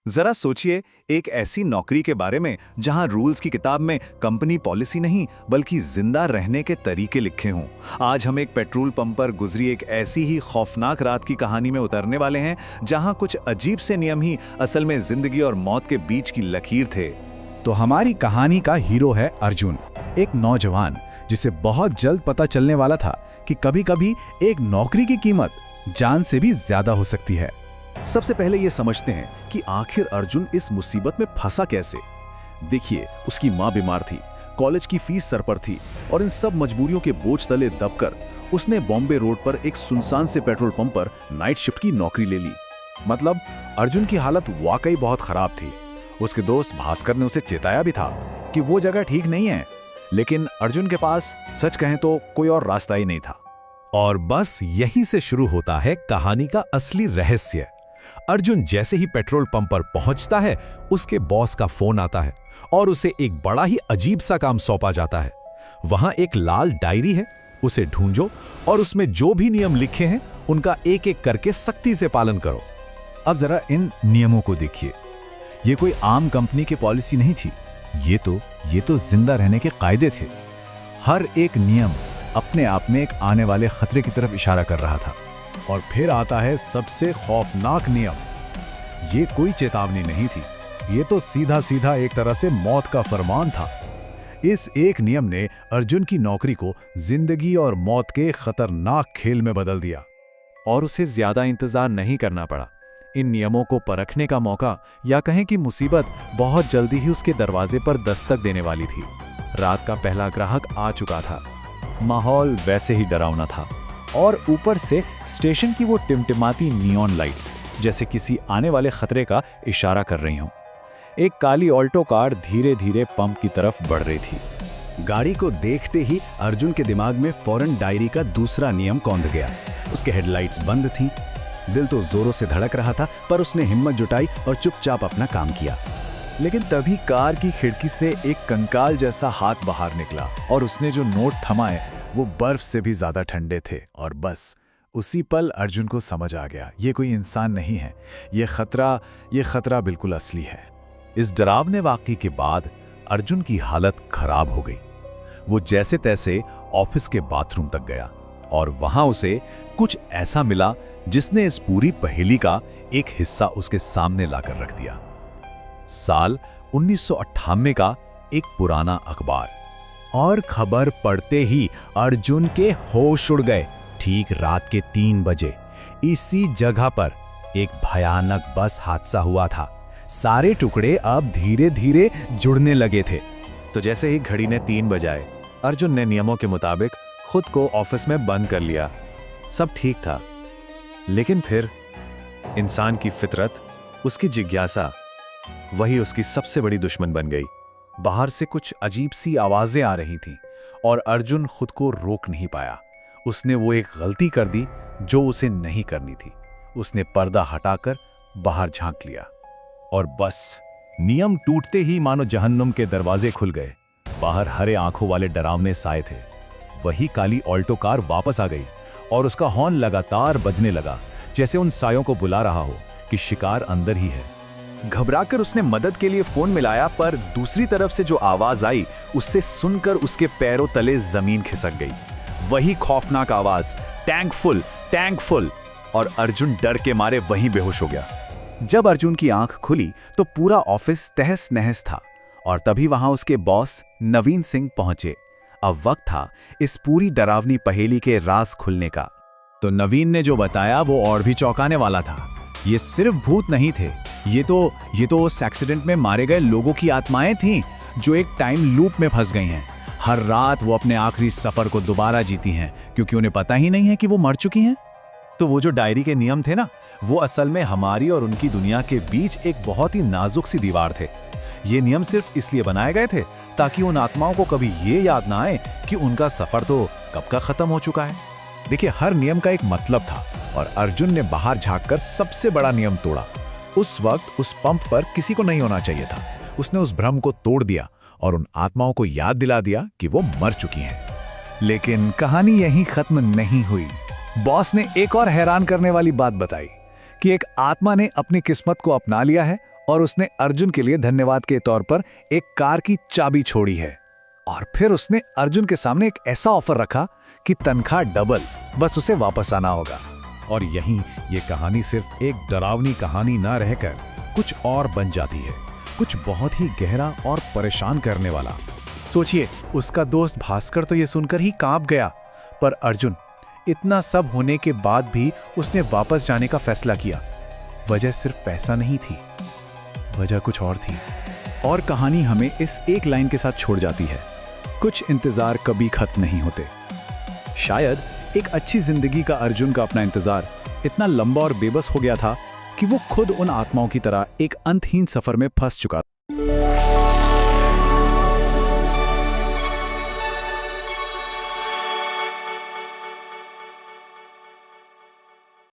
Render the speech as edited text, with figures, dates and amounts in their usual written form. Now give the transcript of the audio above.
जरा सोचिए, एक ऐसी नौकरी के बारे में जहां रूल्स की किताब में कंपनी पॉलिसी नहीं बल्कि जिंदा रहने के तरीके लिखे हों। आज हम एक पेट्रोल पंप पर गुजरी एक ऐसी ही खौफनाक रात की कहानी में उतरने वाले हैं, जहां कुछ अजीब से नियम ही असल में जिंदगी और मौत के बीच की लकीर थे। तो हमारी कहानी का हीरो है अर्जुन, एक नौजवान जिसे बहुत जल्द पता चलने वाला था कि कभी-कभी एक नौकरी की कीमत जान से भी ज्यादा हो सकती है। सबसे पहले ये समझते हैं कि आखिर अर्जुन इस मुसीबत में फंसा कैसे। देखिए, उसकी माँ बीमार थी, कॉलेज की फीस सर पर थी और इन सब मजबूरियों के बोझ तले दबकर उसने बॉम्बे रोड पर एक सुनसान से पेट्रोल पंप पर नाइट शिफ्ट की नौकरी ले ली। मतलब अर्जुन की हालत वाकई बहुत खराब थी। उसके दोस्त भास्कर ने उसे चेताया भी था कि वो जगह ठीक नहीं है, लेकिन अर्जुन के पास सच कहें तो कोई और रास्ता ही नहीं था। और बस यहीं से शुरू होता है कहानी का असली रहस्य। अर्जुन जैसे ही पेट्रोल पंप पर पहुंचता है, उसके बॉस का फोन आता है और उसे एक बड़ा ही अजीब सा काम सौंपा जाता है। वहां एक लाल डायरी है, उसे ढूंढो और उसमें जो भी नियम लिखे हैं उनका एक एक करके सख्ती से पालन करो। अब जरा इन नियमों को देखिए। ये कोई आम कंपनी की पॉलिसी नहीं थी, ये तो जिंदा रहने के कायदे थे। हर एक नियम अपने आप में एक आने वाले खतरे की तरफ इशारा कर रहा था। और फिर आता है सबसे खौफनाक नियम। ये कोई चेतावनी नहीं थी, ये तो सीधा सीधा एक तरह से मौत का फरमान था। इस एक नियम ने अर्जुन की नौकरी को जिंदगी और मौत के खतरनाक खेल में बदल दिया। और उसे ज्यादा इंतजार नहीं करना पड़ा। इन नियमों को परखने का मौका, या कहें कि मुसीबत, बहुत जल्दी ही उसके दरवाजे पर दस्तक देने वाली थी। रात का पहला ग्राहक आ चुका था। माहौल वैसे ही डरावना था और ऊपर से स्टेशन की वो टिमटिमाती नियॉन लाइट्स जैसे किसी आने वाले खतरे का इशारा कर रही हों। एक काली ऑल्टो कार धीरे धीरे पंप की तरफ बढ़ रही थी। गाड़ी को देखते ही अर्जुन के दिमाग में फौरन डायरी का दूसरा नियम कौंध गया। उसके हेडलाइट्स बंद थीं। दिल तो जोरों से धड़क रहा था, पर उसने हिम्मत जुटाई और चुपचाप अपना काम किया। लेकिन तभी कार की खिड़की से एक कंकाल जैसा हाथ बाहर निकला और उसने जो नोट थमाए वो बर्फ से भी ज्यादा ठंडे थे। और बस उसी पल अर्जुन को समझ आ गया, ये कोई इंसान नहीं है, ये खतरा बिल्कुल असली है। इस डरावने वाकये के बाद अर्जुन की हालत खराब हो गई। वो जैसे तैसे ऑफिस के बाथरूम तक गया और वहां उसे कुछ ऐसा मिला जिसने इस पूरी पहेली का एक हिस्सा उसके सामने लाकर रख दिया। साल 1998 का एक पुराना अखबार। और खबर पढ़ते ही अर्जुन के होश उड़ गए। ठीक रात के 3 बजे इसी जगह पर एक भयानक बस हादसा हुआ था। सारे टुकड़े अब धीरे धीरे जुड़ने लगे थे। तो जैसे ही घड़ी ने 3 बजाए, अर्जुन ने नियमों के मुताबिक खुद को ऑफिस में बंद कर लिया। सब ठीक था, लेकिन फिर इंसान की फितरत, उसकी जिज्ञासा, वही उसकी सबसे बड़ी दुश्मन बन गई। बाहर से कुछ अजीब सी आवाजें आ रही थीं और अर्जुन खुद को रोक नहीं पाया। उसने वो एक गलती कर दी जो उसे नहीं करनी थी। उसने पर्दा हटाकर बाहर झांक लिया और बस नियम टूटते ही मानो जहन्नुम के दरवाजे खुल गए। बाहर हरे आंखों वाले डरावने साए थे। वही काली ऑल्टो कार वापस आ गई और उसका हॉर्न लगातार बजने लगा, जैसे उन सायों को बुला रहा हो कि शिकार अंदर ही है। घबराकर उसने मदद के लिए फोन मिलाया, पर दूसरी तरफ से जो आवाज आई उससे सुनकर उसके पैरों तले जमीन खिसक गई। वही खौफनाक आवाज, टैंक फुल, टैंक फुल। और अर्जुन डर के मारे वहीं बेहोश हो गया। जब अर्जुन की आंख खुली तो पूरा ऑफिस तहस नहस था और तभी वहां उसके बॉस नवीन सिंह पहुंचे। अब वक्त था इस पूरी डरावनी पहेली के राज खुलने का। तो नवीन ने जो बताया वो और भी चौंकाने वाला था। ये सिर्फ भूत नहीं थे, ये तो उस एक्सीडेंट में मारे गए लोगों की आत्माएं थीं जो एक टाइम लूप में फंस गई हैं। हर रात वो अपने आखिरी सफर को दोबारा जीती हैं, क्योंकि उन्हें पता ही नहीं है कि वो मर चुकी हैं। तो वो जो डायरी के नियम थे ना, वो असल में हमारी और उनकी दुनिया के बीच एक बहुत ही नाजुक सी दीवार थे। ये नियम सिर्फ इसलिए बनाए गए थे ताकि उन आत्माओं को कभी ये याद ना आए कि उनका सफर तो कब का खत्म हो चुका है। देखिए, हर नियम का एक मतलब था और अर्जुन ने बाहर झांककर सबसे बड़ा नियम तोड़ा। उस वक्त उस पंप पर किसी को नहीं होना चाहिए था। उसने उस भ्रम को तोड़ दिया और उन आत्माओं को याद दिला दिया कि वो मर चुकी हैं। लेकिन कहानी यहीं खत्म नहीं हुई। बॉस ने एक और हैरान करने वाली बात बताई कि एक आत्मा ने अपनी किस्मत को अपना लिया है और उसने अर्जुन के लिए धन्यवाद के तौर पर एक कार की चाबी छोड़ी है। और फिर उसने अर्जुन के सामने एक ऐसा ऑफर रखा कि तनख्वाह डबल, बस उसे वापस आना होगा। और यहीं ये कहानी सिर्फ एक डरावनी कहानी ना रहकर कुछ और बन जाती है, कुछ बहुत ही गहरा और परेशान करने वाला। सोचिए, उसका दोस्त भास्कर तो ये सुनकर ही कांप गया, पर अर्जुन, इतना सब होने के बाद भी उसने वापस जाने का फैसला किया। वजह सिर्फ पैसा नहीं थी, वजह कुछ और थी। और कहानी हमें इस एक लाइन के साथ छोड़ जाती है, कुछ इंतजार कभी खत्म नहीं होते। शायद एक अच्छी जिंदगी का अर्जुन का अपना इंतजार इतना लंबा और बेबस हो गया था कि वो खुद उन आत्माओं की तरह एक अंतहीन सफर में फंस चुका